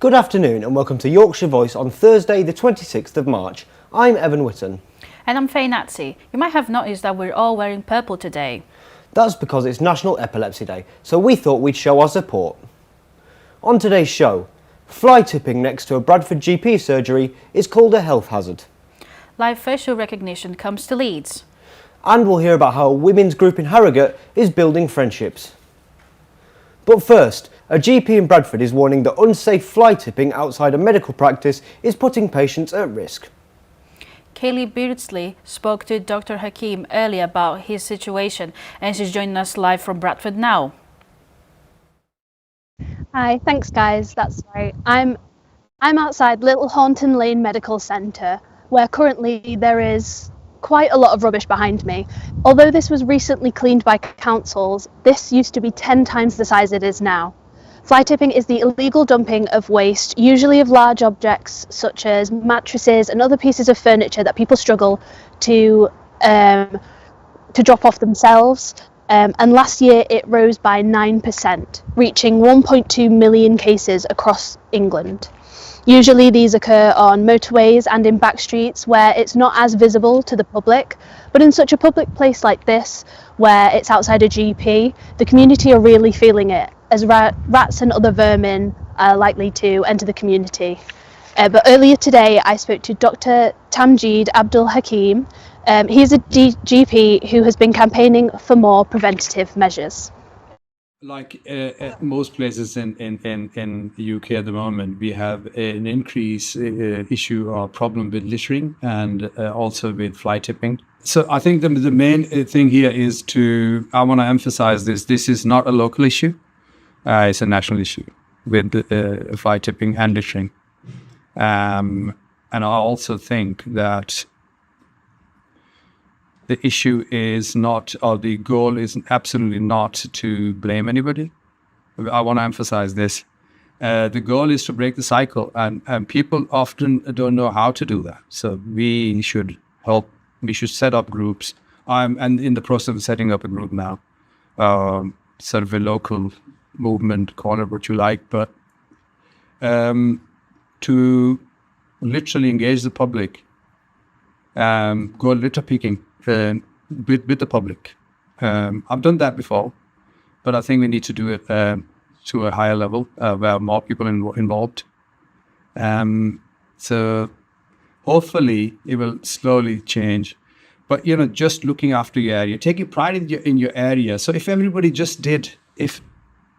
Good afternoon and welcome to Yorkshire Voice on Thursday the 26th of March. I'm Evan Whitton. And I'm Faye Natsy. You might have noticed that we're all wearing purple today. That's because it's National Epilepsy Day, so we thought we'd show our support. On today's show, fly tipping next to a Bradford GP surgery is called a health hazard. Live facial recognition comes to Leeds. And we'll hear about how a women's group in Harrogate is building friendships. But first, a GP in Bradford is warning that unsafe fly tipping outside a medical practice is putting patients at risk. Kaylee Beardsley spoke to Dr. Hakim earlier about his situation and she's joining us live from Bradford now. Hi, thanks guys, that's right. I'm outside Little Hornton Lane Medical Centre, where currently there is quite a lot of rubbish behind me. Although this was recently cleaned by councils, this used to be 10 times the size it is now. Fly tipping is the illegal dumping of waste, usually of large objects such as mattresses and other pieces of furniture that people struggle to drop off themselves. And last year it rose by 9%, reaching 1.2 million cases across England. Usually these occur on motorways and in back streets where it's not as visible to the public, but in such a public place like this, where it's outside a GP, the community are really feeling it, as rats and other vermin are likely to enter the community. But earlier today I spoke to Dr. Tamjeed Abdul Hakim. He's a GP who has been campaigning for more preventative measures. Like most places in the UK at the moment, we have an increased issue or problem with littering and also with fly tipping. So I think the main thing here is I want to emphasize this is not a local issue. It's a national issue with fly tipping and littering. And I also think that the issue is not, or the goal is absolutely not to blame anybody. I want to emphasize this. The goal is to break the cycle, and people often don't know how to do that. So we should help. We should set up groups. I'm in the process of setting up a group now, sort of a local movement, call it what you like, but to literally engage the public, go litter picking with the public. I've done that before, but I think we need to do it to a higher level where more people are involved. So hopefully it will slowly change. But just looking after your area, taking pride in your area. So if everybody just did, if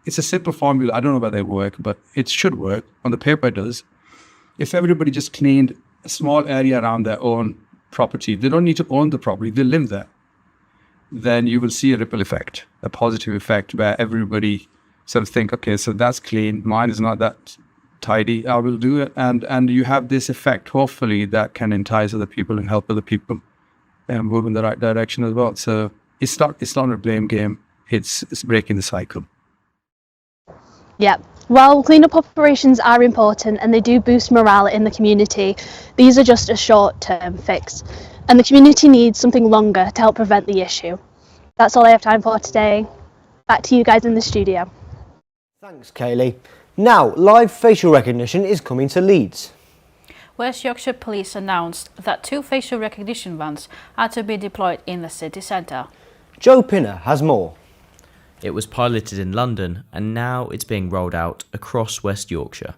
it's a simple formula, I don't know whether it work, but it should work. On the paper it does. If everybody just cleaned a small area around their own property, they don't need to own the property, they live there, then you will see a ripple effect, a positive effect where everybody sort of think, okay, so that's clean, mine is not that tidy, I will do it. And you have this effect, hopefully, that can entice other people and help other people and move in the right direction as well. So it's not a blame game, it's breaking the cycle. Yeah, while clean-up operations are important and they do boost morale in the community, these are just a short-term fix. And the community needs something longer to help prevent the issue. That's all I have time for today. Back to you guys in the studio. Thanks, Kaylee. Now, live facial recognition is coming to Leeds. West Yorkshire Police announced that 2 facial recognition vans are to be deployed in the city centre. Joe Pinner has more. It was piloted in London and now it's being rolled out across West Yorkshire.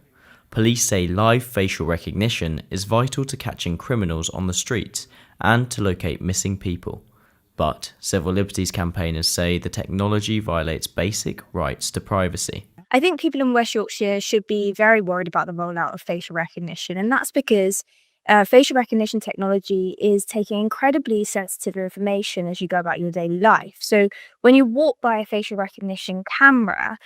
Police say live facial recognition is vital to catching criminals on the streets and to locate missing people. But civil liberties campaigners say the technology violates basic rights to privacy. I think people in West Yorkshire should be very worried about the rollout of facial recognition, and that's because facial recognition technology is taking incredibly sensitive information as you go about your daily life. So when you walk by a facial recognition camera,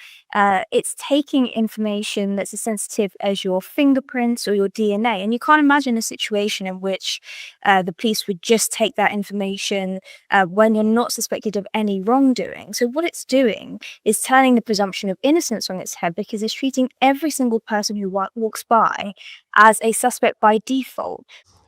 it's taking information that's as sensitive as your fingerprints or your DNA. And you can't imagine a situation in which the police would just take that information when you're not suspected of any wrongdoing. So what it's doing is turning the presumption of innocence on its head, because it's treating every single person who walks by as a suspect by default.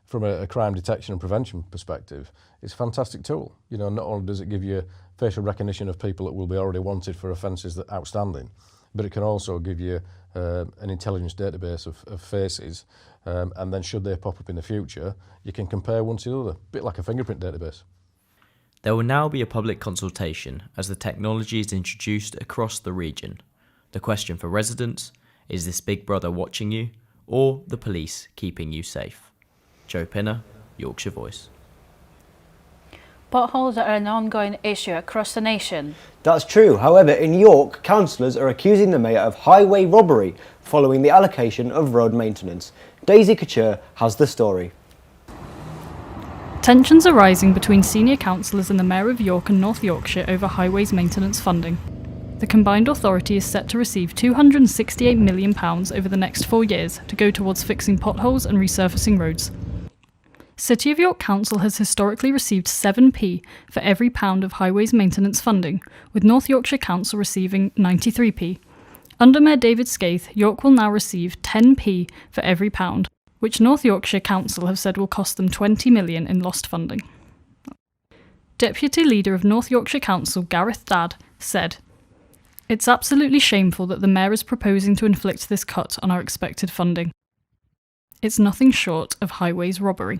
From a crime detection and prevention perspective, it's a fantastic tool. Not only does it give you facial recognition of people that will be already wanted for offences that are outstanding, but it can also give you an intelligence database of faces, and then should they pop up in the future, you can compare one to the other, a bit like a fingerprint database. There will now be a public consultation as the technology is introduced across the region. The question for residents, is this Big Brother watching you, or the police keeping you safe? Joe Pinner, Yorkshire Voice. Potholes are an ongoing issue across the nation. That's true. However, in York, councillors are accusing the mayor of highway robbery following the allocation of road maintenance. Daisy Couture has the story. Tensions are rising between senior councillors and the Mayor of York and North Yorkshire over highways maintenance funding. The combined authority is set to receive £268 million over the next 4 years to go towards fixing potholes and resurfacing roads. City of York Council has historically received 7p for every pound of highways maintenance funding, with North Yorkshire Council receiving 93p. Under Mayor David Skaith, York will now receive 10p for every pound, which North Yorkshire Council have said will cost them £20 million in lost funding. Deputy Leader of North Yorkshire Council, Gareth Dadd, said, "It's absolutely shameful that the Mayor is proposing to inflict this cut on our expected funding. It's nothing short of highways robbery."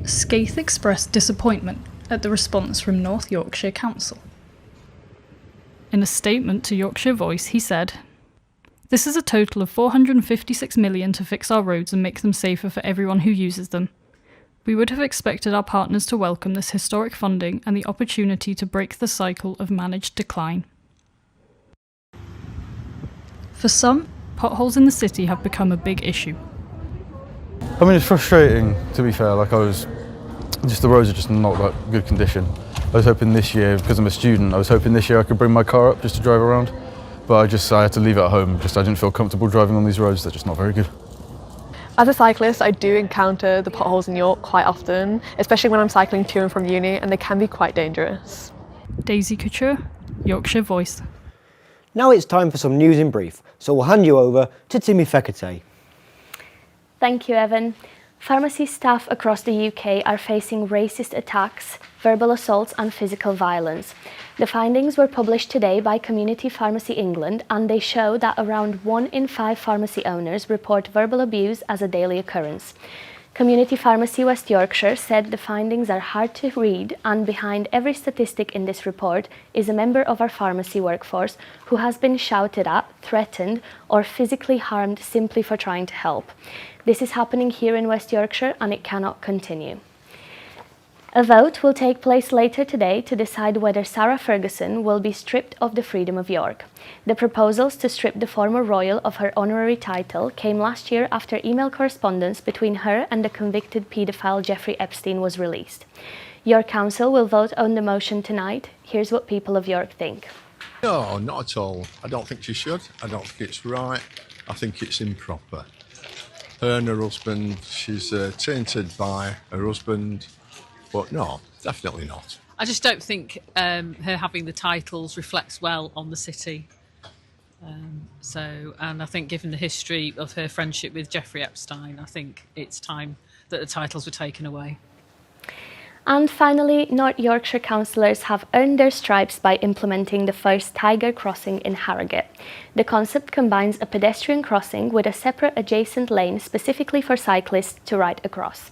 Skaith expressed disappointment at the response from North Yorkshire Council. In a statement to Yorkshire Voice, he said, "This is a total of £456 million to fix our roads and make them safer for everyone who uses them. We would have expected our partners to welcome this historic funding and the opportunity to break the cycle of managed decline." For some, potholes in the city have become a big issue. I mean, it's frustrating, to be fair. The roads are just not that good condition. I was hoping this year, because I'm a student, I was hoping this year I could bring my car up just to drive around. But I had to leave it at home. I didn't feel comfortable driving on these roads. They're just not very good. As a cyclist, I do encounter the potholes in York quite often, especially when I'm cycling to and from uni, and they can be quite dangerous. Daisy Couture, Yorkshire Voice. Now it's time for some news in brief, so we'll hand you over to Timmy Fekete. Thank you, Evan. Pharmacy staff across the UK are facing racist attacks, verbal assaults and physical violence. The findings were published today by Community Pharmacy England, and they show that around 1 in 5 pharmacy owners report verbal abuse as a daily occurrence. Community Pharmacy West Yorkshire said the findings are hard to read, and behind every statistic in this report is a member of our pharmacy workforce who has been shouted at, threatened or physically harmed simply for trying to help. This is happening here in West Yorkshire and it cannot continue. A vote will take place later today to decide whether Sarah Ferguson will be stripped of the Freedom of York. The proposals to strip the former royal of her honorary title came last year after email correspondence between her and the convicted paedophile Jeffrey Epstein was released. York Council will vote on the motion tonight. Here's what people of York think. No, not at all. I don't think she should. I don't think it's right. I think it's improper. Her and her husband, she's tainted by her husband, but no, definitely not. I just don't think her having the titles reflects well on the city. And I think given the history of her friendship with Jeffrey Epstein, I think it's time that the titles were taken away. And finally, North Yorkshire councillors have earned their stripes by implementing the first Tiger crossing in Harrogate. The concept combines a pedestrian crossing with a separate adjacent lane specifically for cyclists to ride across.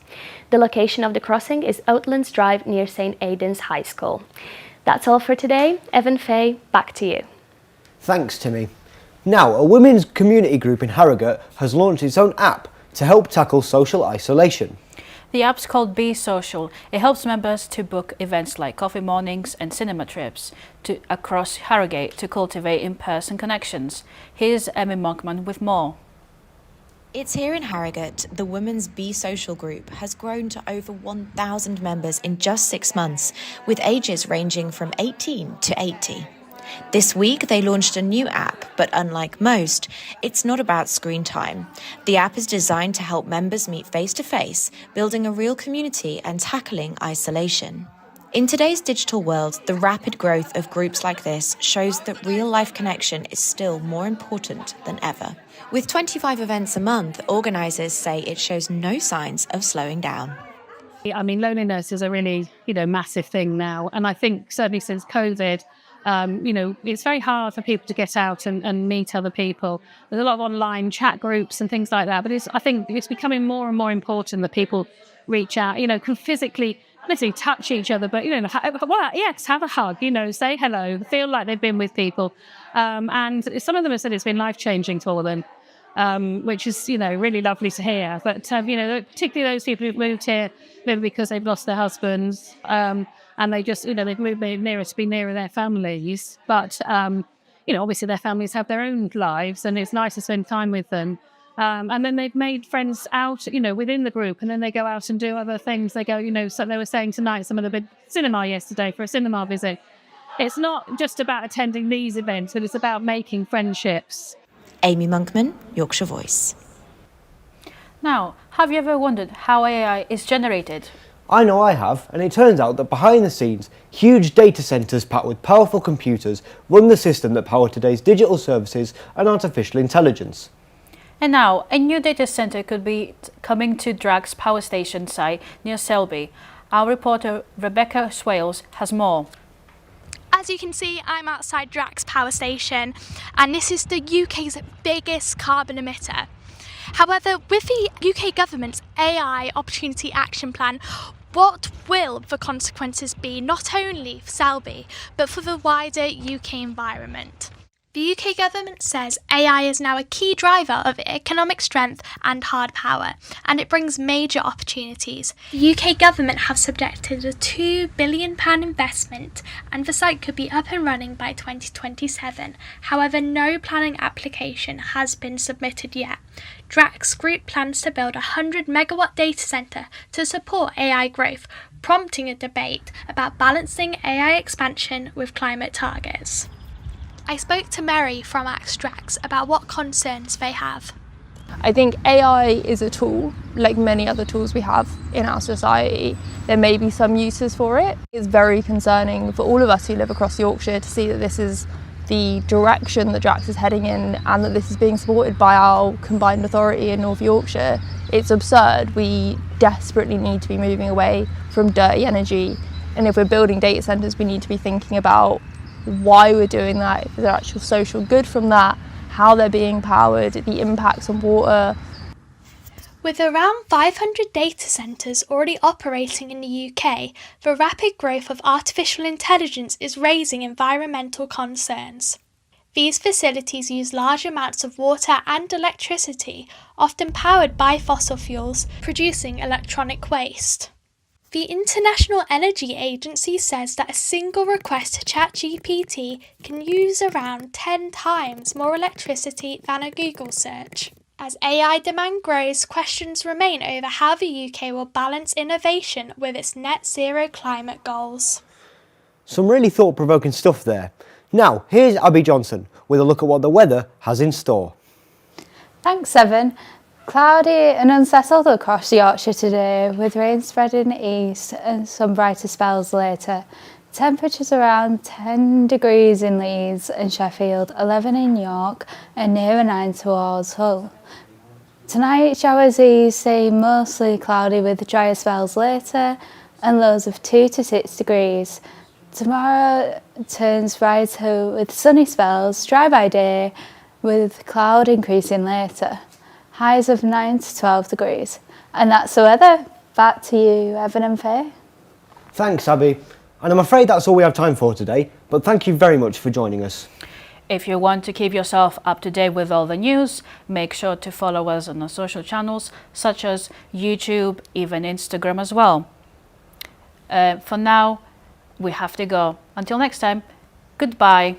The location of the crossing is Oatlands Drive near St Aidan's High School. That's all for today. Evan Fay, back to you. Thanks, Timmy. Now, a women's community group in Harrogate has launched its own app to help tackle social isolation. The app's called Be Social. It helps members to book events like coffee mornings and cinema trips across Harrogate to cultivate in-person connections. Here's Emmy Monkman with more. It's here in Harrogate, the Women's Be Social group has grown to over 1,000 members in just 6 months, with ages ranging from 18 to 80. This week, they launched a new app, but unlike most, it's not about screen time. The app is designed to help members meet face-to-face, building a real community and tackling isolation. In today's digital world, the rapid growth of groups like this shows that real-life connection is still more important than ever. With 25 events a month, organisers say it shows no signs of slowing down. I mean, loneliness is a really, massive thing now. And I think certainly since COVID, You know, it's very hard for people to get out and meet other people. There's a lot of online chat groups and things like that, but I think it's becoming more and more important that people reach out, you know, can physically, not necessarily touch each other, but, you know, have a hug, you know, say hello, feel like they've been with people. And some of them have said it's been life-changing for them. Which is, you know, really lovely to hear. But, you know, particularly those people who've moved here maybe because they've lost their husbands and they just, you know, they've moved nearer to be nearer their families. But, you know, obviously their families have their own lives and it's nice to spend time with them. And then they've made friends out, you know, within the group, and then they go out and do other things. They go, you know, so they were saying tonight, some of them had cinema yesterday for a cinema visit. It's not just about attending these events, but it's about making friendships. Amy Monkman, Yorkshire Voice. Now, have you ever wondered how AI is generated? I know I have, and it turns out that behind the scenes, huge data centres packed with powerful computers run the system that power today's digital services and artificial intelligence. And now, a new data centre could be coming to Drax power station site near Selby. Our reporter Rebecca Swales has more. As you can see, I'm outside Drax power station, and this is the UK's biggest carbon emitter. However, with the UK government's AI Opportunity Action Plan, what will the consequences be not only for Selby, but for the wider UK environment? The UK government says AI is now a key driver of economic strength and hard power, and it brings major opportunities. The UK government have subjected a £2 billion investment, and the site could be up and running by 2027. However, no planning application has been submitted yet. Drax Group plans to build a 100 megawatt data centre to support AI growth, prompting a debate about balancing AI expansion with climate targets. I spoke to Mary from Drax about what concerns they have. I think AI is a tool, like many other tools we have in our society. There may be some uses for it. It's very concerning for all of us who live across Yorkshire to see that this is the direction that Drax is heading in and that this is being supported by our combined authority in North Yorkshire. It's absurd. We desperately need to be moving away from dirty energy, and if we're building data centres, we need to be thinking about why we're doing that, if there's actual social good from that, how they're being powered, the impacts on water. With around 500 data centres already operating in the UK, the rapid growth of artificial intelligence is raising environmental concerns. These facilities use large amounts of water and electricity, often powered by fossil fuels, producing electronic waste. The International Energy Agency says that a single request to ChatGPT can use around 10 times more electricity than a Google search. As AI demand grows, questions remain over how the UK will balance innovation with its net zero climate goals. Some really thought-provoking stuff there. Now, here's Abby Johnson with a look at what the weather has in store. Thanks, Evan. Cloudy and unsettled across Yorkshire today, with rain spreading east and some brighter spells later. Temperatures around 10 degrees in Leeds and Sheffield, 11 in York and nearer 9 towards Hull. Tonight showers ease, staying mostly cloudy with drier spells later and lows of 2 to 6 degrees. Tomorrow turns brighter with sunny spells, dry by day with cloud increasing later. Highs of 9 to 12 degrees. And that's the weather. Back to you, Evan and Faye. Thanks, Abby. And I'm afraid that's all we have time for today, but thank you very much for joining us. If you want to keep yourself up to date with all the news, make sure to follow us on our social channels, such as YouTube, even Instagram as well. For now, we have to go. Until next time, goodbye.